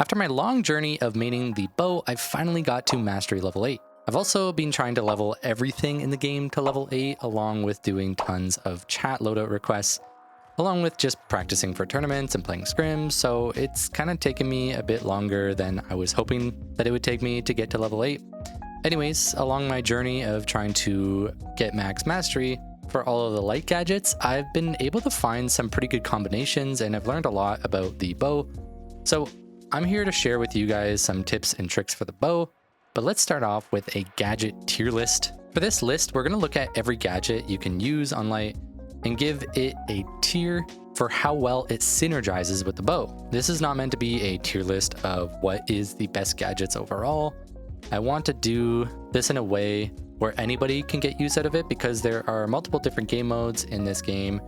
After my long journey of maining the bow, I finally got to mastery level 8. I've also been trying to level everything in the game to level 8, along with doing tons of chat loadout requests, along with just practicing for tournaments and playing scrims, so it's kind of taken me a bit longer than I was hoping that it would take me to get to level 8. Anyways, along my journey of trying to get max mastery for all of the light gadgets, I've been able to find some pretty good combinations and I've learned a lot about the bow. So I'm here to share with you guys some tips and tricks for the bow, but let's start off with a gadget tier list. For this list, we're going to look at every gadget you can use on light and give it a tier for how well it synergizes with the bow. This is not meant to be a tier list of what is the best gadgets overall. I want to do this in a way where anybody can get use out of it because there are multiple different game modes in this game,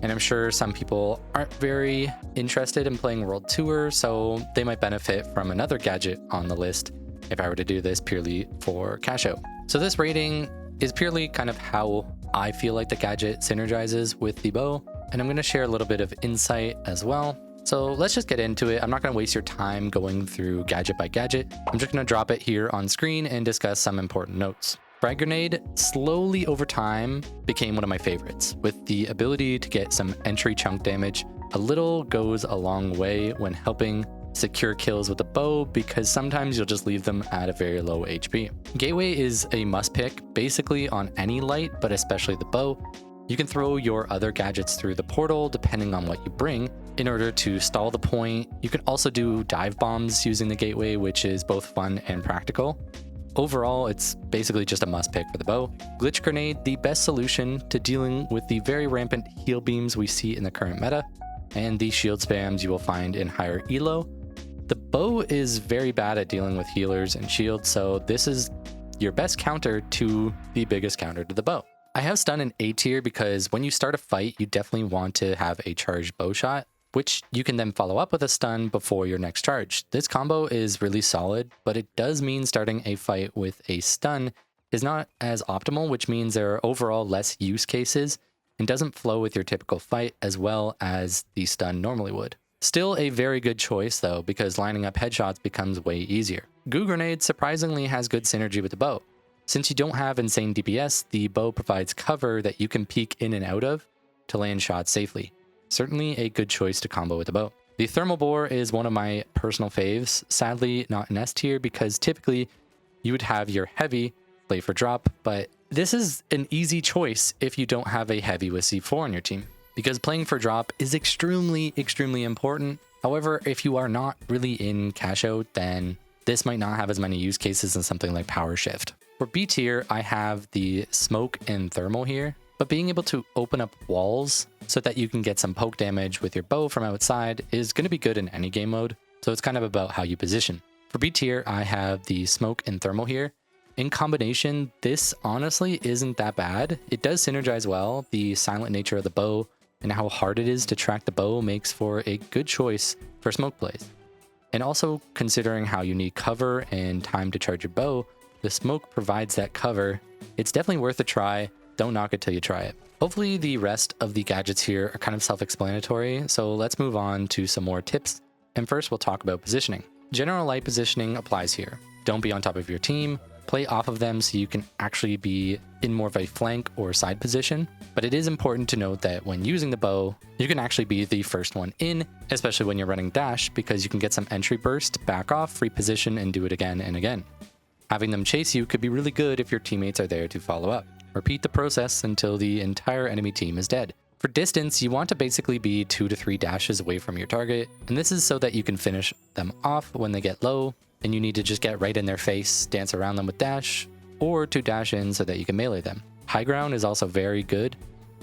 and I'm sure some people aren't very interested in playing World Tour, so they might benefit from another gadget on the list if I were to do this purely for cash out. So this rating is purely kind of how I feel like the gadget synergizes with the bow, and I'm going to share a little bit of insight as well. So let's just get into it. I'm not going to waste your time going through gadget by gadget. I'm just going to drop it here on screen and discuss some important notes. Frag Grenade slowly over time became one of my favorites. With the ability to get some entry chunk damage, a little goes a long way when helping secure kills with the bow because sometimes you'll just leave them at a very low HP. Gateway is a must pick basically on any light, but especially the bow. You can throw your other gadgets through the portal depending on what you bring in order to stall the point. You can also do dive bombs using the gateway, which is both fun and practical. Overall, it's basically just a must pick for the bow. Glitch Grenade, the best solution to dealing with the very rampant heal beams we see in the current meta, and the shield spams you will find in higher elo. The bow is very bad at dealing with healers and shields, so this is your best counter to the biggest counter to the bow. I have stun in A tier because when you start a fight, you definitely want to have a charged bow shot, which you can then follow up with a stun before your next charge. This combo is really solid, but it does mean starting a fight with a stun is not as optimal, which means there are overall less use cases and doesn't flow with your typical fight as well as the stun normally would. Still a very good choice though, because lining up headshots becomes way easier. Goo Grenade surprisingly has good synergy with the bow. Since you don't have insane DPS, the bow provides cover that you can peek in and out of to land shots safely. Certainly a good choice to combo with the bow. The Thermal Bore is one of my personal faves, sadly not in S tier because typically you would have your heavy play for drop, but this is an easy choice if you don't have a heavy with C4 on your team, because playing for drop is extremely important. However, if you are not really in cash out, then this might not have as many use cases as something like Power Shift. For B tier, I have the Smoke and Thermal here, but being able to open up walls so that you can get some poke damage with your bow from outside is going to be good in any game mode, so it's kind of about how you position. For B tier, I have the Smoke and Thermal here. In combination, this honestly isn't that bad. It does synergize well. The silent nature of the bow and how hard it is to track the bow makes for a good choice for smoke plays. And also considering how you need cover and time to charge your bow, the smoke provides that cover. It's definitely worth a try. Don't knock it till you try it. Hopefully the rest of the gadgets here are kind of self-explanatory, so let's move on to some more tips. And first we'll talk about positioning. General light positioning applies here. Don't be on top of your team. Play off of them so you can actually be in more of a flank or side position. But it is important to note that when using the bow, you can actually be the first one in, especially when you're running dash, because you can get some entry burst, back off, reposition, and do it again and again. Having them chase you could be really good if your teammates are there to follow up. Repeat the process until the entire enemy team is dead. For distance, you want to basically be 2 to 3 dashes away from your target, and this is so that you can finish them off when they get low, and you need to just get right in their face, dance around them with dash, or to dash in so that you can melee them. High ground is also very good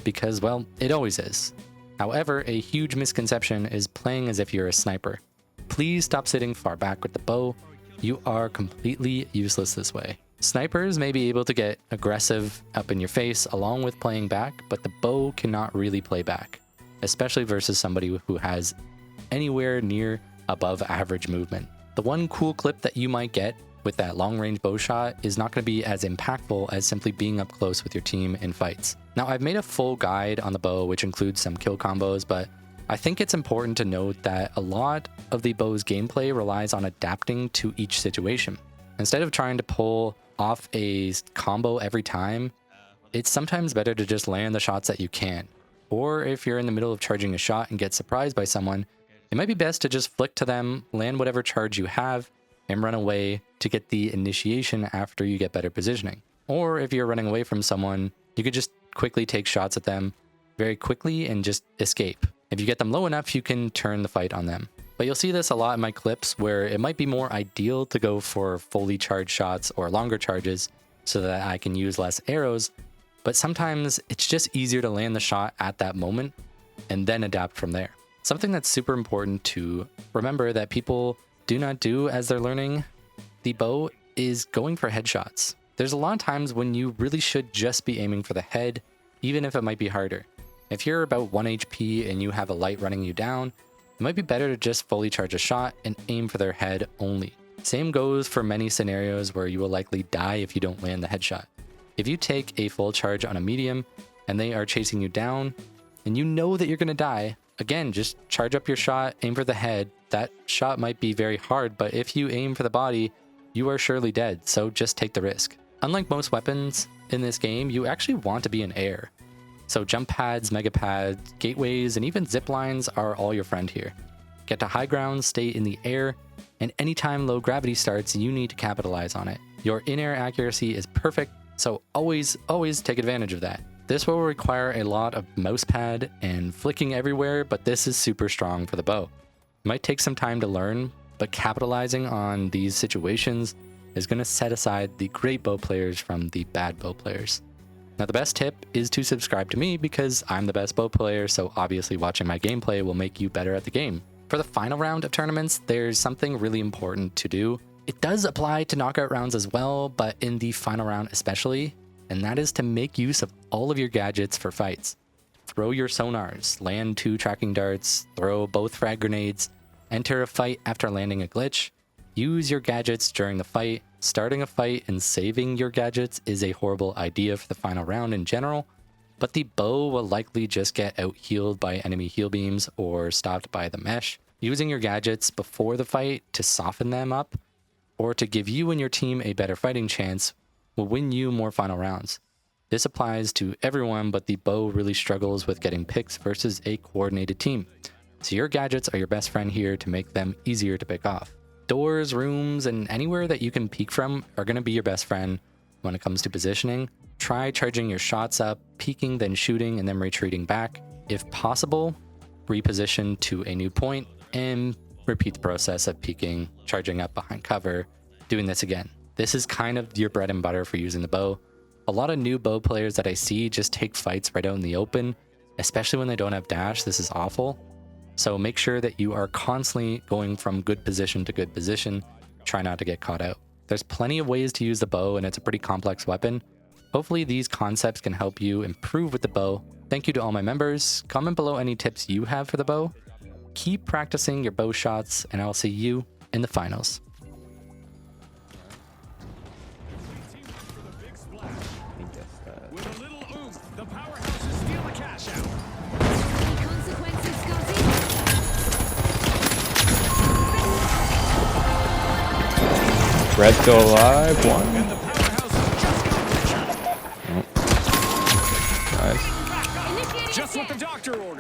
because, well, it always is. However, a huge misconception is playing as if you're a sniper. Please stop sitting far back with the bow. You are completely useless this way. Snipers may be able to get aggressive up in your face along with playing back, but the bow cannot really play back, especially versus somebody who has anywhere near above average movement. The one cool clip that you might get with that long range bow shot is not going to be as impactful as simply being up close with your team in fights. Now, I've made a full guide on the bow, which includes some kill combos, but I think it's important to note that a lot of the bow's gameplay relies on adapting to each situation. Instead of trying to pull off a combo every time, it's sometimes better to just land the shots that you can. Or if you're in the middle of charging a shot and get surprised by someone, it might be best to just flick to them, land whatever charge you have, and run away to get the initiation after you get better positioning. Or if you're running away from someone, you could just quickly take shots at them very quickly and just escape. If you get them low enough, you can turn the fight on them. But you'll see this a lot in my clips where it might be more ideal to go for fully charged shots or longer charges so that I can use less arrows. But sometimes it's just easier to land the shot at that moment and then adapt from there. Something that's super important to remember that people do not do as they're learning the bow is going for headshots. There's a lot of times when you really should just be aiming for the head, even if it might be harder. If you're about 1 HP and you have a light running you down, it might be better to just fully charge a shot and aim for their head only. Same goes for many scenarios where you will likely die if you don't land the headshot. If you take a full charge on a medium and they are chasing you down and you know that you're going to die, again, just charge up your shot, aim for the head. That shot might be very hard, but if you aim for the body, you are surely dead, so just take the risk. Unlike most weapons in this game, you actually want to be in air. So jump pads, mega pads, gateways, and even zip lines are all your friend here. Get to high ground, stay in the air, and anytime low gravity starts, you need to capitalize on it. Your in-air accuracy is perfect, so always take advantage of that. This will require a lot of mousepad and flicking everywhere, but this is super strong for the bow. It might take some time to learn, but capitalizing on these situations is going to set aside the great bow players from the bad bow players. Now, the best tip is to subscribe to me because I'm the best bow player, so obviously watching my gameplay will make you better at the game. For the final round of tournaments, there's something really important to do. It does apply to knockout rounds as well, but in the final round especially, and that is to make use of all of your gadgets for fights. Throw your sonars, land 2 tracking darts, throw both frag grenades, enter a fight after landing a glitch, use your gadgets during the fight. Starting a fight and saving your gadgets is a horrible idea for the final round in general, but the bow will likely just get out-healed by enemy heal beams or stopped by the mesh. Using your gadgets before the fight to soften them up or to give you and your team a better fighting chance will win you more final rounds. This applies to everyone, but the bow really struggles with getting picks versus a coordinated team. So your gadgets are your best friend here to make them easier to pick off. Doors, rooms, and anywhere that you can peek from are going to be your best friend when it comes to positioning. Try charging your shots up, peeking, then shooting, and then retreating back. If possible, reposition to a new point and repeat the process of peeking, charging up behind cover, doing this again. This is kind of your bread and butter for using the bow. A lot of new bow players that I see just take fights right out in the open, especially when they don't have dash. This is awful. So make sure that you are constantly going from good position to good position. Try not to get caught out. There's plenty of ways to use the bow, and it's a pretty complex weapon. Hopefully these concepts can help you improve with the bow. Thank you to all my members. Comment below any tips you have for the bow. Keep practicing your bow shots, and I'll see you in the finals. Red still alive, 1. Oh. Nice. Just what the doctor ordered.